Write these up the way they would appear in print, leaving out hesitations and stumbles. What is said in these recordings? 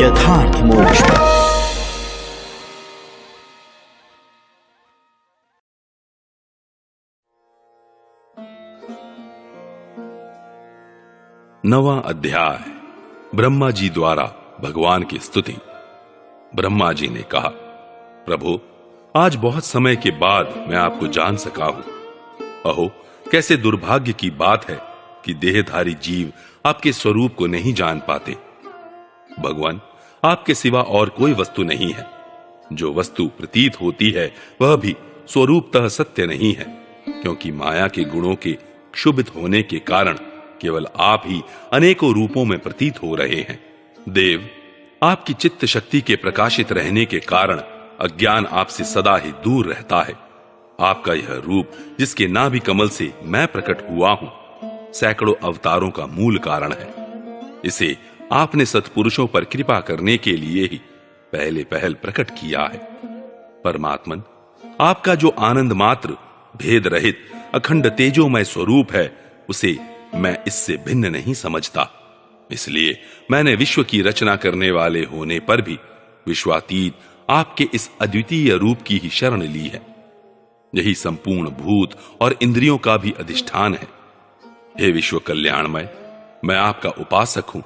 यथार्थ मोक्ष पथ। नवां अध्याय। ब्रह्मा जी द्वारा भगवान की स्तुति। ब्रह्मा जी ने कहा, प्रभु, आज बहुत समय के बाद मैं आपको जान सका हूं। अहो, कैसे दुर्भाग्य की बात है कि देहधारी जीव आपके स्वरूप को नहीं जान पाते। भगवान, आपके सिवा और कोई वस्तु नहीं है। जो वस्तु प्रतीत होती है वह भी स्वरूपतः सत्य नहीं है, क्योंकि माया के गुणों के क्षुभित होने के कारण केवल आप ही अनेकों रूपों में प्रतीत हो रहे हैं। देव, आपकी चित्त शक्ति के प्रकाशित रहने के कारण अज्ञान आपसे सदा ही दूर रहता है। आपका यह रूप, जिसके नाभि कमल से मैं प्रकट हुआ हूं, सैकड़ों अवतारों का मूल कारण है। इसे आपने सत्पुरुषों पर कृपा करने के लिए ही पहले पहल प्रकट किया है। परमात्मन, आपका जो आनंद मात्र, भेद रहित, अखंड तेजोमय स्वरूप है, उसे मैं इससे भिन्न नहीं समझता। इसलिए मैंने विश्व की रचना करने वाले होने पर भी विश्वातीत आपके इस अद्वितीय रूप की ही शरण ली है। यही संपूर्ण भूत और इंद्रियों का भी अधिष्ठान है। हे विश्व कल्याणमय, मैं आपका उपासक हूं।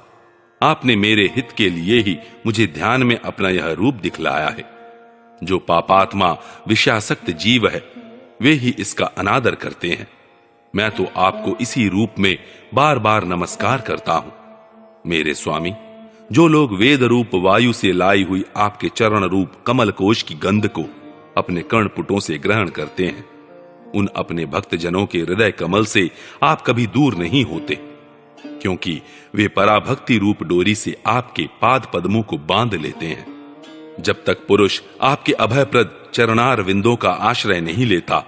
आपने मेरे हित के लिए ही मुझे ध्यान में अपना यह रूप दिखलाया है। जो पापात्मा विषयासक्त जीव है, वे ही इसका अनादर करते हैं। मैं तो आपको इसी रूप में बार बार नमस्कार करता हूं। मेरे स्वामी, जो लोग वेद रूप वायु से लाई हुई आपके चरण रूप कमल कोश की गंध को अपने कर्णपुटों से ग्रहण करते हैं, उन अपने भक्त जनों के हृदय कमल से आप कभी दूर नहीं होते, क्योंकि वे पराभक्ति रूप डोरी से आपके पाद पद्मों को बांध लेते हैं। जब तक पुरुष आपके अभयप्रद चरणार विंदों का आश्रय नहीं लेता,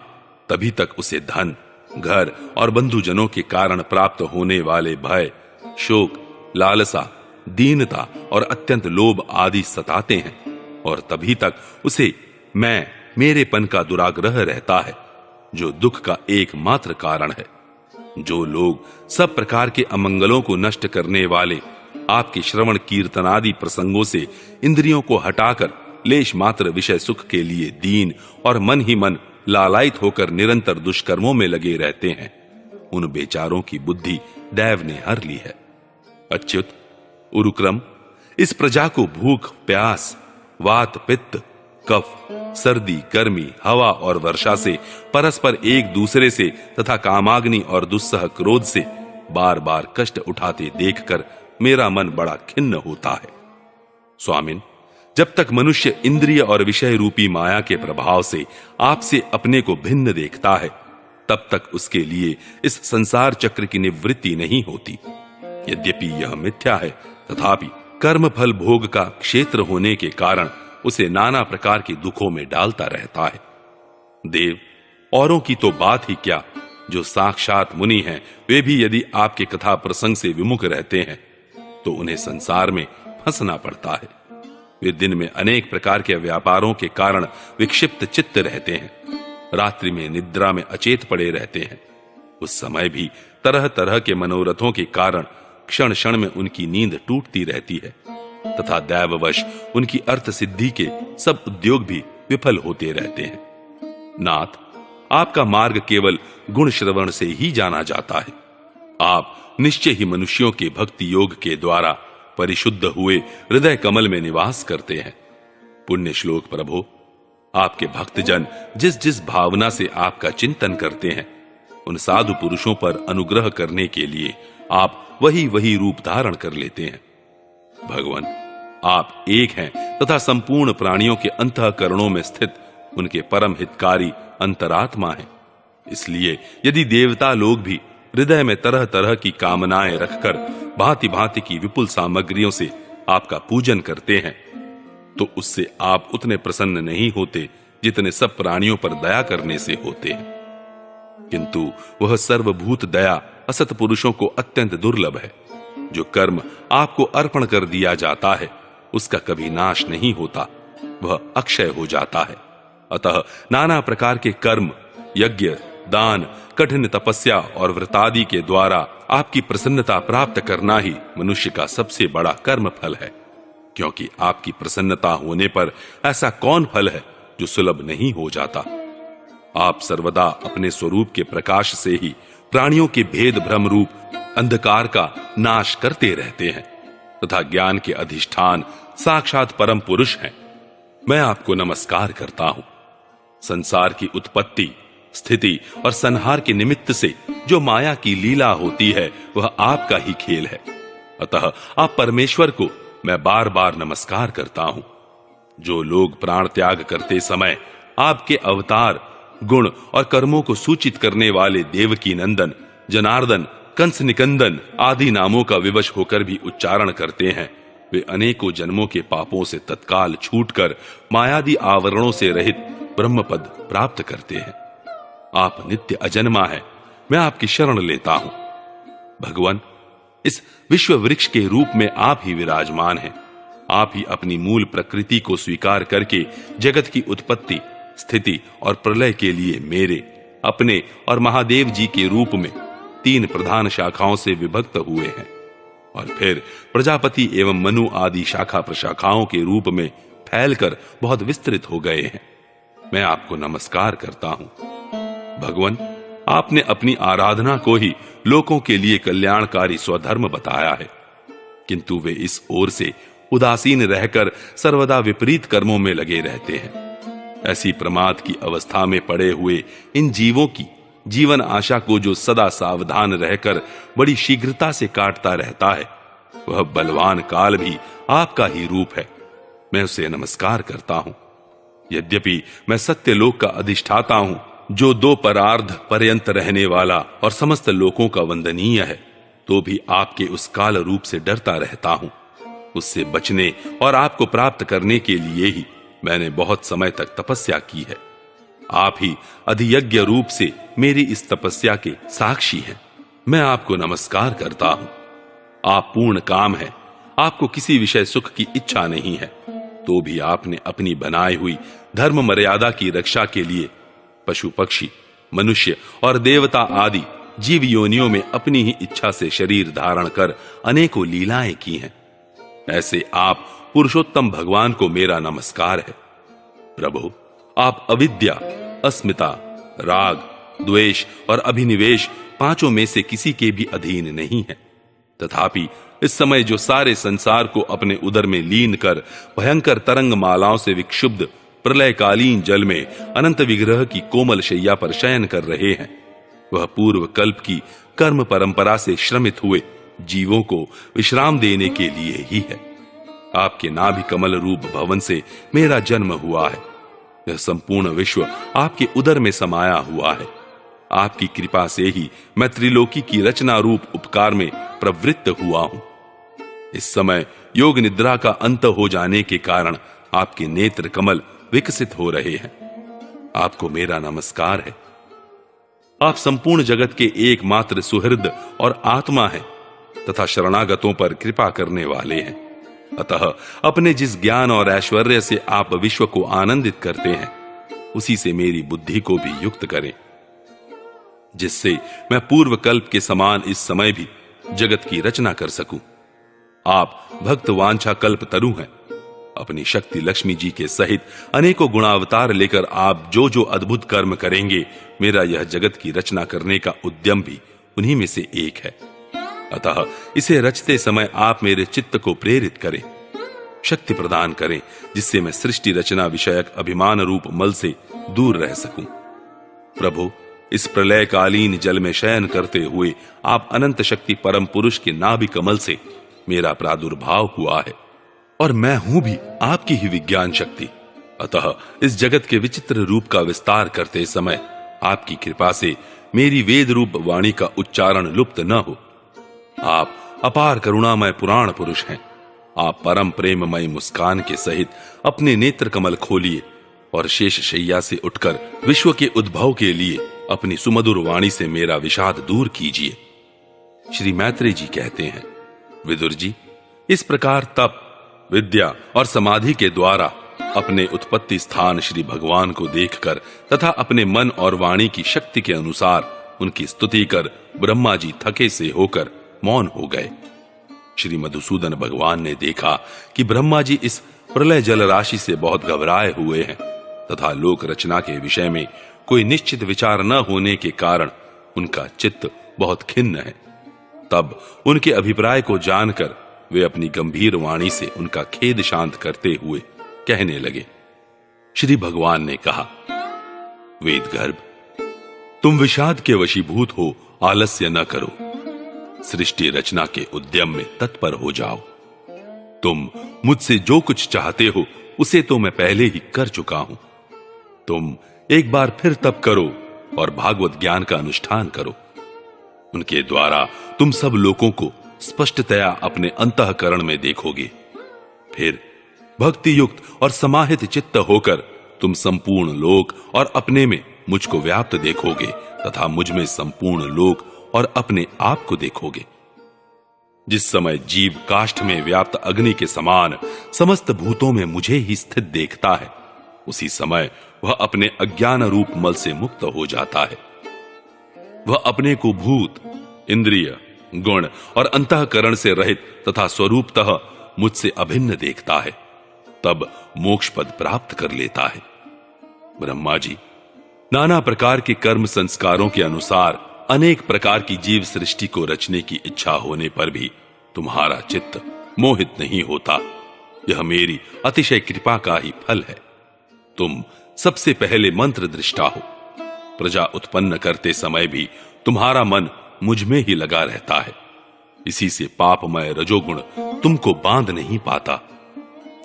तभी तक उसे धन, घर और बंधुजनों के कारण प्राप्त होने वाले भय, शोक, लालसा, दीनता और अत्यंत लोभ आदि सताते हैं, और तभी तक उसे मैं, मेरेपन का दुराग्रह रहता है, जो दुख का एकमात्र कारण है। जो लोग सब प्रकार के अमंगलों को नष्ट करने वाले आपके श्रवण कीर्तनादि प्रसंगों से इंद्रियों को हटाकर लेश मात्र विषय सुख के लिए दीन और मन ही मन लालायित होकर निरंतर दुष्कर्मों में लगे रहते हैं, उन बेचारों की बुद्धि दैव ने हर ली है। अच्युत, उरुक्रम, इस प्रजा को भूख, प्यास, वात, पित्त, कफ, सर्दी, गर्मी, हवा और वर्षा से, परस्पर एक दूसरे से तथा कामाग्नि और दुस्सह क्रोध से बार बार कष्ट उठाते देखकर मेरा मन बड़ा खिन्न होता है। स्वामिन, जब तक मनुष्य इंद्रिय और विषय रूपी माया के प्रभाव से आपसे अपने को भिन्न देखता है, तब तक उसके लिए इस संसार चक्र की निवृत्ति नहीं होती। यद्यपि यह मिथ्या है, तथापि कर्म फल भोग का क्षेत्र होने के कारण उसे नाना प्रकार के दुखों में डालता रहता है। देव, औरों की तो बात ही क्या, जो साक्षात मुनि हैं, वे भी यदि आपके कथा प्रसंग से विमुख रहते हैं तो उन्हें संसार में फंसना पड़ता है। वे दिन में अनेक प्रकार के व्यापारों के कारण विक्षिप्त चित्त रहते हैं, रात्रि में निद्रा में अचेत पड़े रहते हैं। उस समय भी तरह तरह के मनोरथों के कारण क्षण क्षण में उनकी नींद टूटती रहती है, तथा दैववश उनकी अर्थ सिद्धि के सब उद्योग भी विफल होते रहते हैं। नाथ, आपका मार्ग केवल गुण श्रवण से ही जाना जाता है। आप निश्चय ही मनुष्यों के भक्ति योग के द्वारा परिशुद्ध हुए हृदय कमल में निवास करते हैं। पुण्य श्लोक प्रभु, आपके भक्तजन जिस जिस भावना से आपका चिंतन करते हैं, उन साधु पुरुषों पर अनुग्रह करने के लिए आप वही वही रूप धारण कर लेते हैं। भगवान, आप एक हैं तथा संपूर्ण प्राणियों के अंतःकरणों में स्थित उनके परम हितकारी अंतरात्मा हैं। इसलिए यदि देवता लोग भी हृदय में तरह तरह की कामनाएं रखकर भांति भांति की विपुल सामग्रियों से आपका पूजन करते हैं, तो उससे आप उतने प्रसन्न नहीं होते जितने सब प्राणियों पर दया करने से होते हैं। किंतु वह सर्वभूत दया असत पुरुषों को अत्यंत दुर्लभ है। जो कर्म आपको अर्पण कर दिया जाता है, उसका कभी नाश नहीं होता, वह अक्षय हो जाता है। अतः नाना प्रकार के कर्म, यज्ञ, दान, कठिन तपस्या और व्रतादि के द्वारा आपकी प्रसन्नता प्राप्त करना ही मनुष्य का सबसे बड़ा कर्म फल है। क्योंकि आपकी प्रसन्नता होने पर ऐसा कौन फल है जो सुलभ नहीं हो जाता। आप सर्वदा अपने स्वरूप के प्रकाश से ही प्राणियों के भेद भ्रम रूप अंधकार का नाश करते रहते हैं तथा ज्ञान के अधिष्ठान साक्षात परम पुरुष हैं। मैं आपको नमस्कार करता हूं। संसार की उत्पत्ति, स्थिति और संहार के निमित्त से जो माया की लीला होती है वह आपका ही खेल है। अतः आप परमेश्वर को मैं बार बार नमस्कार करता हूं। जो लोग प्राण त्याग करते समय आपके अवतार, गुण और कर्मों को सूचित करने वाले देवकी नंदन, जनार्दन, कंस निकंदन आदि नामों का विवश होकर भी उच्चारण करते हैं, वे अनेकों जन्मों के पापों से तत्काल छूटकर मायादि आवरणों से रहित ब्रह्म पद प्राप्त करते हैं। आप नित्य अजन्मा है, मैं आपकी शरण लेता हूं। भगवान, इस विश्व वृक्ष के रूप में आप ही विराजमान हैं। आप ही अपनी मूल प्रकृति को स्वीकार करके जगत की उत्पत्ति, स्थिति और प्रलय के लिए मेरे, अपने और महादेव जी के रूप में 3 प्रधान शाखाओं से विभक्त हुए हैं और फिर प्रजापति एवं मनु आदि शाखा प्रशाखाओं के रूप में फैलकर बहुत विस्तृत हो गए हैं। मैं आपको नमस्कार करता हूं। भगवान, आपने अपनी आराधना को ही लोगों के लिए कल्याणकारी स्वधर्म बताया है, किंतु वे इस ओर से उदासीन रहकर सर्वदा विपरीत कर्मों में लगे रहते हैं। ऐसी प्रमाद की अवस्था में पड़े हुए इन जीवों की जीवन आशा को जो सदा सावधान रहकर बड़ी शीघ्रता से काटता रहता है, वह बलवान काल भी आपका ही रूप है। मैं उसे नमस्कार करता हूं। यद्यपि मैं सत्यलोक का अधिष्ठाता हूं, जो 2 परार्ध पर्यंत रहने वाला और समस्त लोकों का वंदनीय है, तो भी आपके उस काल रूप से डरता रहता हूं। उससे बचने और आपको प्राप्त करने के लिए ही मैंने बहुत समय तक तपस्या की है। आप ही अधियज्ञ रूप से मेरी इस तपस्या के साक्षी हैं। मैं आपको नमस्कार करता हूं। आप पूर्ण काम हैं, आपको किसी विषय सुख की इच्छा नहीं है, तो भी आपने अपनी बनाई हुई धर्म मर्यादा की रक्षा के लिए पशु पक्षी, मनुष्य और देवता आदि जीव योनियों में अपनी ही इच्छा से शरीर धारण कर अनेकों लीलाएं की हैं। ऐसे आप पुरुषोत्तम भगवान को मेरा नमस्कार है। प्रभु, आप अविद्या, अस्मिता, राग, द्वेष और अभिनिवेश 5 में से किसी के भी अधीन नहीं है। तथापि इस समय जो सारे संसार को अपने उदर में लीन कर भयंकर तरंग मालाओं से विक्षुब्ध प्रलयकालीन जल में अनंत विग्रह की कोमल शैया पर शयन कर रहे हैं, वह पूर्व कल्प की कर्म परंपरा से श्रमित हुए जीवों को विश्राम देने के लिए ही है। आपके नाभि कमल रूप भवन से मेरा जन्म हुआ है। यह संपूर्ण विश्व आपके उदर में समाया हुआ है। आपकी कृपा से ही मैं त्रिलोकी की रचना रूप उपकार में प्रवृत्त हुआ हूं। इस समय योग निद्रा का अंत हो जाने के कारण आपके नेत्र कमल विकसित हो रहे हैं। आपको मेरा नमस्कार है। आप संपूर्ण जगत के एकमात्र सुहृद और आत्मा हैं तथा शरणागतों पर कृपा करने वाले हैं। अतः अपने जिस ज्ञान और ऐश्वर्य से आप विश्व को आनंदित करते हैं, उसी से मेरी बुद्धि को भी युक्त करें, जिससे मैं पूर्व कल्प के समान इस समय भी जगत की रचना कर सकूं। आप भक्त वांछा कल्प तरु हैं। अपनी शक्ति लक्ष्मी जी के सहित अनेकों गुणावतार लेकर आप जो जो अद्भुत कर्म करेंगे, मेरा यह जगत की रचना करने का उद्यम भी उन्हीं में से एक है। अतः इसे रचते समय आप मेरे चित्त को प्रेरित करें, शक्ति प्रदान करें, जिससे मैं सृष्टि रचना विषयक अभिमान रूप मल से दूर रह सकूं। प्रभु, इस प्रलयकालीन जल में शयन करते हुए आप अनंत शक्ति परम पुरुष के नाभि कमल से मेरा प्रादुर्भाव हुआ है और मैं हूं भी आपकी ही विज्ञान शक्ति। अतः इस जगत के विचित्र रूप का विस्तार करते समय आपकी कृपा से मेरी वेद रूप वाणी का उच्चारण लुप्त न हो। आप अपार करुणामय पुराण पुरुष हैं। आप परम प्रेममय मुस्कान के सहित अपने नेत्र कमल खोलिए और शेष शैया से उठकर विश्व के उद्भव के लिए अपनी सुमधुर वाणी से मेरा विषाद दूर कीजिए। श्री मैत्रेय जी कहते हैं, विदुर जी, इस प्रकार तप, विद्या और समाधि के द्वारा अपने उत्पत्ति स्थान श्री भगवान को देखकर तथा अपने मन और वाणी की शक्ति के अनुसार उनकी स्तुति कर ब्रह्मा जी थके से होकर मौन हो गए। श्री मधुसूदन भगवान ने देखा कि ब्रह्मा जी इस प्रलय जल राशि से बहुत घबराए हुए हैं तथा लोक रचना के विषय में कोई निश्चित विचार न होने के कारण उनका चित्त बहुत खिन्न है। तब उनके अभिप्राय को जानकर वे अपनी गंभीर वाणी से उनका खेद शांत करते हुए कहने लगे। श्री भगवान ने कहा, वेदगर्भ, तुम विषाद के वशीभूत हो आलस्य न करो, सृष्टि रचना के उद्यम में तत्पर हो जाओ। तुम मुझसे जो कुछ चाहते हो उसे तो मैं पहले ही कर चुका हूं। तुम एक बार फिर तप करो और भागवत ज्ञान का अनुष्ठान करो। उनके द्वारा तुम सब लोगों को स्पष्टतया अपने अंतःकरण में देखोगे। फिर भक्ति युक्त और समाहित चित्त होकर तुम संपूर्ण लोक और अपने में मुझको व्याप्त देखोगे तथा मुझ में संपूर्ण लोक और अपने आप को देखोगे। जिस समय जीव काष्ठ में व्याप्त अग्नि के समान समस्त भूतों में मुझे ही स्थित देखता है, उसी समय वह अपने अज्ञान रूप मल से मुक्त हो जाता है। वह अपने को भूत, इंद्रिय, गुण और अंतःकरण से रहित तथा स्वरूपतः मुझसे अभिन्न देखता है, तब मोक्ष पद प्राप्त कर लेता है। ब्रह्मा जी, नाना प्रकार के कर्म संस्कारों के अनुसार अनेक प्रकार की जीव सृष्टि को रचने की इच्छा होने पर भी तुम्हारा चित्त मोहित नहीं होता। यह मेरी अतिशय कृपा का ही फल है। तुम सबसे पहले मंत्र दृष्टा हो। प्रजा उत्पन्न करते समय भी तुम्हारा मन मुझ में ही लगा रहता है। इसी से पापमय रजोगुण तुमको बांध नहीं पाता।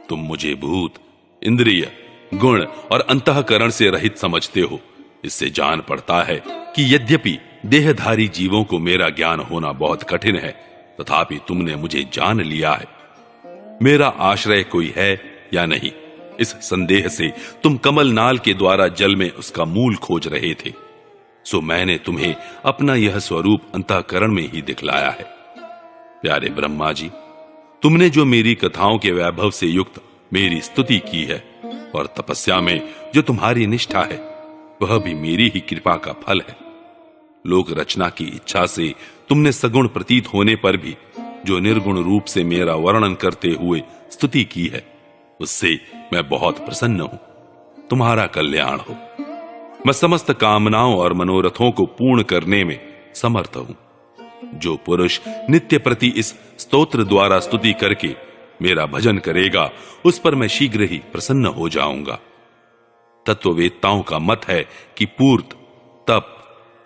तुम मुझे भूत, इंद्रिय, गुण और अंतःकरण से रहित समझते हो। इससे जान पड़ता है कि यद्यपि देहधारी जीवों को मेरा ज्ञान होना बहुत कठिन है, तथापि तुमने मुझे जान लिया है। मेरा आश्रय कोई है या नहीं, इस संदेह से तुम कमल नाल के द्वारा जल में उसका मूल खोज रहे थे। सो मैंने तुम्हें अपना यह स्वरूप अंतःकरण में ही दिखलाया है। प्यारे ब्रह्मा जी, तुमने जो मेरी कथाओं के वैभव से युक्त मेरी स्तुति की है और तपस्या में जो तुम्हारी निष्ठा है, वह भी मेरी ही कृपा का फल है। लोक रचना की इच्छा से तुमने सगुण प्रतीत होने पर भी जो निर्गुण रूप से मेरा वर्णन करते हुए स्तुति की है, उससे मैं बहुत प्रसन्न हूं। तुम्हारा कल्याण हो। मैं समस्त कामनाओं और मनोरथों को पूर्ण करने में समर्थ हूं। जो पुरुष नित्य प्रति इस स्तोत्र द्वारा स्तुति करके मेरा भजन करेगा, उस पर मैं शीघ्र ही प्रसन्न हो जाऊंगा। तत्ववेत्ताओं का मत है कि पूर्त, तप,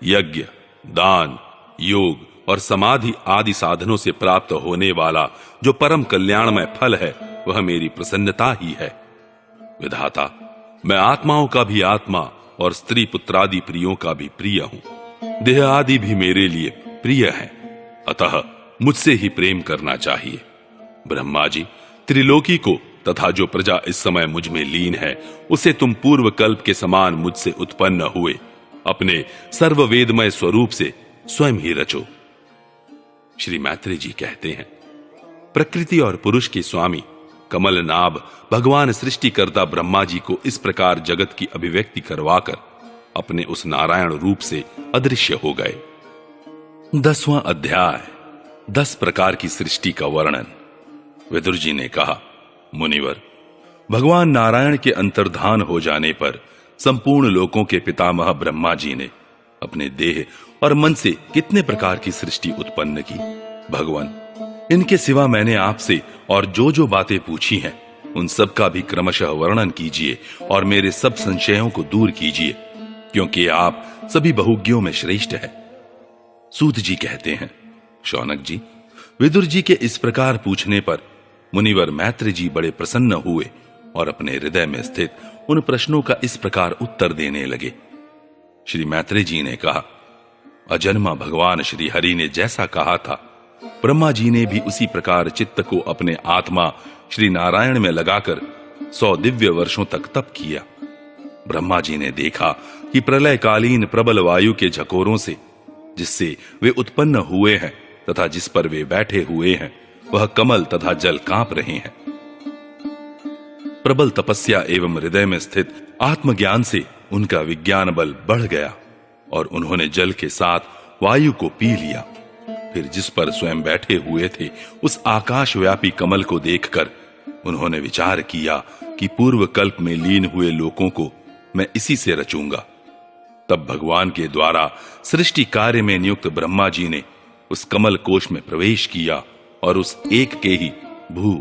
यज्ञ, दान, योग और समाधि आदि साधनों से प्राप्त होने वाला जो परम कल्याणमय फल है, वह मेरी प्रसन्नता ही है। विधाता, मैं आत्माओं का भी आत्मा और स्त्री पुत्रादि प्रियों का भी प्रिय हूं। देह आदि भी मेरे लिए प्रिय है, अतः मुझसे ही प्रेम करना चाहिए। ब्रह्मा जी, त्रिलोकी को तथा जो प्रजा इस समय मुझ में लीन है, उसे तुम पूर्व कल्प के समान मुझसे उत्पन्न हुए अपने सर्ववेदमय स्वरूप से स्वयं ही रचो। श्री मैत्री जी कहते हैं, प्रकृति और पुरुष के स्वामी कमल नाभ भगवान सृष्टिकर्ता ब्रह्मा जी को इस प्रकार जगत की अभिव्यक्ति करवाकर अपने उस नारायण रूप से अदृश्य हो गए। 10वां अध्याय, 10 प्रकार की सृष्टि का वर्णन। विदुर जी ने कहा, मुनिवर, भगवान नारायण के अंतर्धान हो जाने पर संपूर्ण लोकों के पितामह ब्रह्मा जी ने अपने देह और मन से कितने प्रकार की सृष्टि उत्पन्न की। भगवान, इनके सिवा मैंने आपसे और जो जो बातें पूछी हैं, उन सब का भी क्रमशः वर्णन कीजिए और मेरे सब संशयों को दूर कीजिए, क्योंकि आप सभी बहुज्ञों में श्रेष्ठ है। सूत जी कहते हैं, शौनक जी, विदुर जी के इस प्रकार पूछने पर मुनिवर मैत्री जी बड़े प्रसन्न हुए और अपने हृदय में स्थित उन प्रश्नों का इस प्रकार उत्तर देने लगे। श्री मैत्री जी ने कहा, अजन्मा भगवान श्री हरि ने जैसा कहा था, ब्रह्मा जी ने भी उसी प्रकार चित्त को अपने आत्मा श्री नारायण में लगाकर 100 दिव्य वर्षों तक तप किया। ब्रह्मा जी ने देखा कि प्रलयकालीन प्रबल वायु के झकोरों से जिससे वे उत्पन्न हुए हैं तथा जिस पर वे बैठे हुए हैं, वह कमल तथा जल कांप रहे हैं। प्रबल तपस्या एवं हृदय में स्थित आत्मज्ञान से उनका विज्ञान बल बढ़ गया और उन्होंने जल के साथ वायु को पी लिया। फिर जिस पर स्वयं बैठे हुए थे उस आकाशव्यापी कमल को देखकर उन्होंने विचार किया कि पूर्व कल्प में लीन हुए लोगों को मैं इसी से रचूंगा। तब भगवान के द्वारा सृष्टि कार्य में नियुक्त ब्रह्मा जी ने उस कमल कोश में प्रवेश किया और उस एक के ही भू,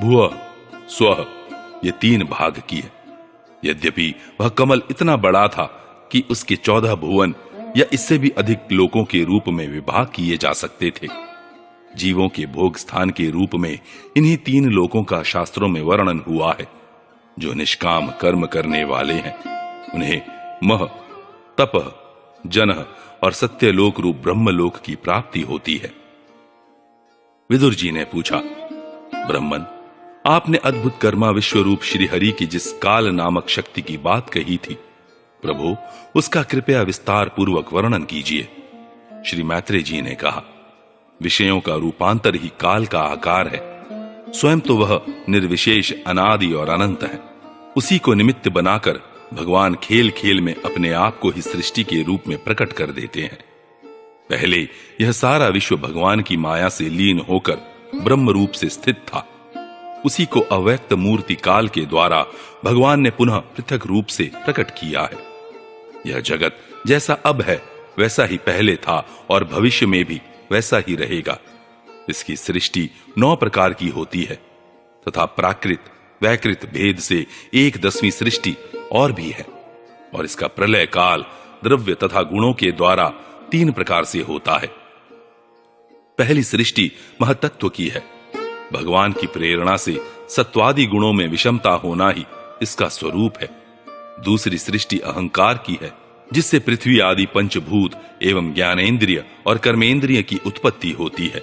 भुव, स्वः ये 3 भाग किए। यद्यपि वह कमल इतना बड़ा था कि उसके 14 भुवन या इससे भी अधिक लोकों के रूप में विभाग किए जा सकते थे। जीवों के भोग स्थान के रूप में इन्हीं 3 लोकों का शास्त्रों में वर्णन हुआ है। जो निष्काम कर्म करने वाले हैं उन्हें मह, तपः, जनः और सत्यलोक रूप ब्रह्मलोक की प्राप्ति होती है। विदुर जी ने पूछा, ब्रह्मन, आपने अद्भुत कर्मा विश्वरूप श्री हरि की जिस काल नामक शक्ति की बात कही थी, प्रभु उसका कृपया विस्तार पूर्वक वर्णन कीजिए। श्री मैत्रेय जी ने कहा, विषयों का रूपांतर ही काल का आकार है। स्वयं तो वह निर्विशेष, अनादि और अनंत है। उसी को निमित्त बनाकर भगवान खेल खेल में अपने आप को ही सृष्टि के रूप में प्रकट कर देते हैं। पहले यह सारा विश्व भगवान की माया से लीन होकर ब्रह्म रूप से स्थित था। उसी को अव्यक्त मूर्ति काल के द्वारा भगवान ने पुनः पृथक रूप से प्रकट किया है। यह जगत जैसा अब है वैसा ही पहले था और भविष्य में भी वैसा ही रहेगा। इसकी सृष्टि 9 प्रकार की होती है तथा प्राकृत वैकृत भेद से 1/10वीं सृष्टि और भी है। और इसका प्रलय काल द्रव्य तथा गुणों के द्वारा 3 प्रकार से होता है। पहली सृष्टि महतत्व की है। भगवान की प्रेरणा से सत्वादि गुणों में विषमता होना ही इसका स्वरूप है। दूसरी सृष्टि अहंकार की है, जिससे पृथ्वी आदि पंचभूत एवं ज्ञानेंद्रिय और कर्मेंद्रिय की उत्पत्ति होती है।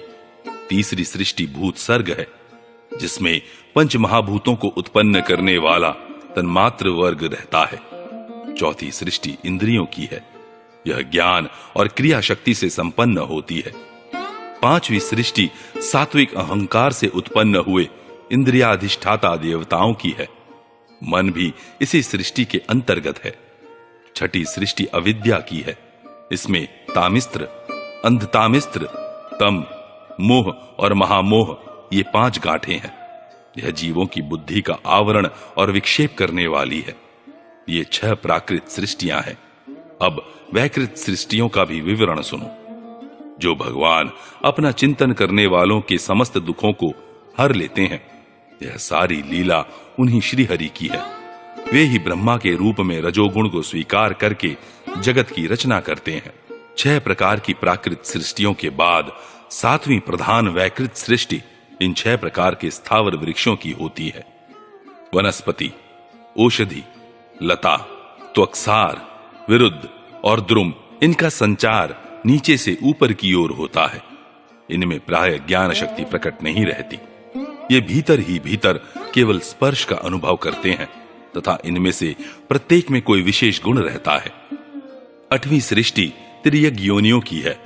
तीसरी सृष्टि भूत सर्ग है, जिसमें पंच महाभूतों को उत्पन्न करने वाला तन्मात्र वर्ग रहता है। चौथी सृष्टि इंद्रियों की है। यह ज्ञान और क्रिया शक्ति से संपन्न होती है। पांचवी सृष्टि सात्विक अहंकार से उत्पन्न हुए इंद्रियाधिष्ठाता देवताओं की है। मन भी इसी सृष्टि के अंतर्गत है। छठी सृष्टि अविद्या की है। इसमें तामिस्त्र, अंधतामिस्त्र, तम, मोह और महामोह ये 5 गांठें हैं। यह जीवों की बुद्धि का आवरण और विक्षेप करने वाली है। ये 6 प्राकृत सृष्टियां हैं। अब वैकृत सृष्टियों का भी विवरण सुनो। जो भगवान अपना चिंतन करने वालों के समस्त दुखों को हर लेते हैं, यह सारी लीला उन्हीं श्री हरि की है। वे ही ब्रह्मा के रूप में रजोगुण को स्वीकार करके जगत की रचना करते हैं। 6 प्रकार की प्राकृत सृष्टियों के बाद 7वीं प्रधान वैकृत सृष्टि इन 6 प्रकार के स्थावर वृक्षों की होती है। वनस्पति, औषधि, लता, त्वक्सार, विरुद्ध और द्रुम, इनका संचार नीचे से ऊपर की ओर होता है। इनमें प्राय ज्ञान शक्ति प्रकट नहीं रहती। ये भीतर ही भीतर केवल स्पर्श का अनुभव करते हैं तथा इनमें से प्रत्येक में कोई विशेष गुण रहता है। 8वीं सृष्टि तिर्यक योनियों की है।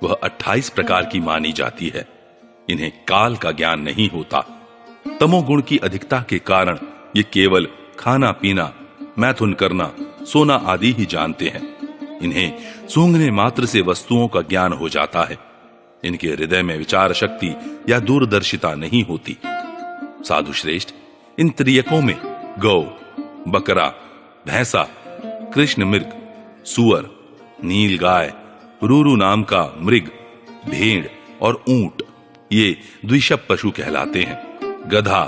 वह 28 प्रकार की मानी जाती है। इन्हें काल का ज्ञान नहीं होता। तमोगुण की अधिकता के कारण ये केवल खाना पीना, मैथुन करना, सोना आदि ही जानते हैं। इन्हें सूंघने मात्र से वस्तुओं का ज्ञान हो जाता है। इनके हृदय में विचार शक्ति या दूरदर्शिता नहीं होती। साधु श्रेष्ठ, इन त्रियकों में गौ, बकरा, भैंसा, कृष्ण मृग, सुअर, नील गाय, रूरू नाम का मृग, भेड़ और ऊंट ये द्विशप पशु कहलाते हैं। गधा,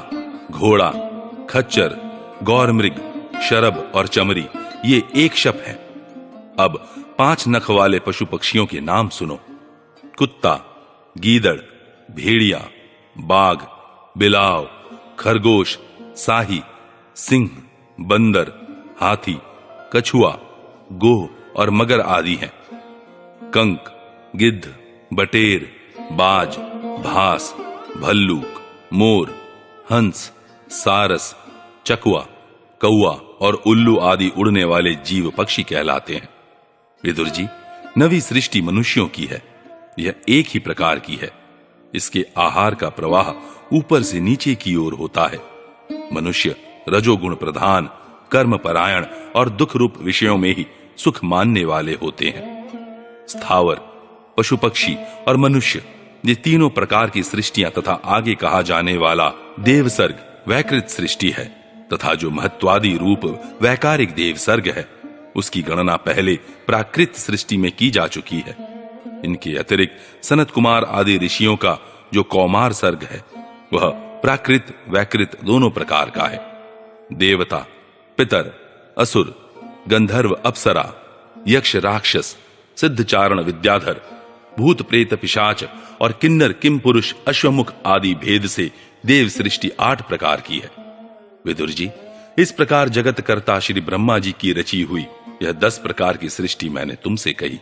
घोड़ा, खच्चर, गौर मृग, शरभ और चमरी ये एक शप है। अब 5 नख वाले पशु पक्षियों के नाम सुनो। कुत्ता, गीदड़, भेड़िया, बाघ, बिलाव, खरगोश, साही, सिंह, बंदर, हाथी, कछुआ, गोह और मगर आदि हैं। कंक, गिद्ध, बटेर, बाज, भास, भल्लूक, मोर, हंस, सारस, चकवा, कौआ और उल्लू आदि उड़ने वाले जीव पक्षी कहलाते हैं। विदुर जी, नवी सृष्टि मनुष्यों की है। यह एक ही प्रकार की है। इसके आहार का प्रवाह ऊपर से नीचे की ओर होता है। मनुष्य रजोगुण प्रधान, कर्म परायण और दुख रूप विषयों में ही सुख मानने वाले होते हैं। स्थावर, पशु पक्षी और मनुष्य, ये तीनों प्रकार की सृष्टियां तथा आगे कहा जाने वाला देवसर्ग वैकृत सृष्टि है, तथा जो महत्वादि रूप वैकारिक देवसर्ग है उसकी गणना पहले प्राकृत सृष्टि में की जा चुकी है। इनके अतिरिक्त सनत कुमार आदि ऋषियों का जो कौमार सर्ग है वह प्राकृत वैकृत दोनों प्रकार का है। देवता, पितर, असुर, गंधर्व, अप्सरा, यक्ष, राक्षस, सिद्धचारण, विद्याधर, भूत, प्रेत, पिशाच और किन्नर, किम पुरुष, अश्वमुख आदि भेद से देव सृष्टि 8 प्रकार की है। विदुर जी, इस प्रकार जगत कर्ता श्री ब्रह्मा जी की रची हुई यह 10 प्रकार की सृष्टि मैंने तुमसे कही।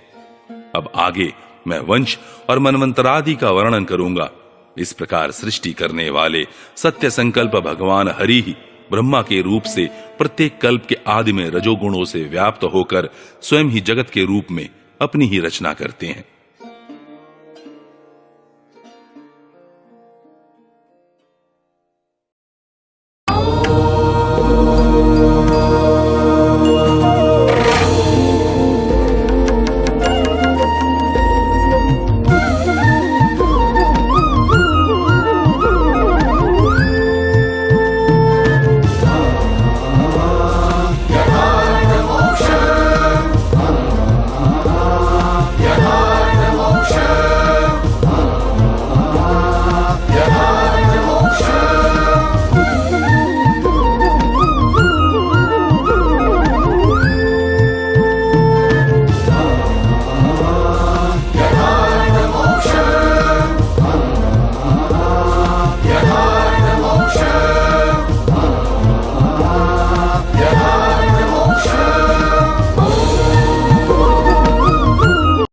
अब आगे मैं वंश और मनवंतरादि का वर्णन करूंगा। इस प्रकार सृष्टि करने वाले सत्य संकल्प भगवान हरि ही ब्रह्मा के रूप से प्रत्येक कल्प के आदि में रजोगुणों से व्याप्त होकर स्वयं ही जगत के रूप में अपनी ही रचना करते हैं।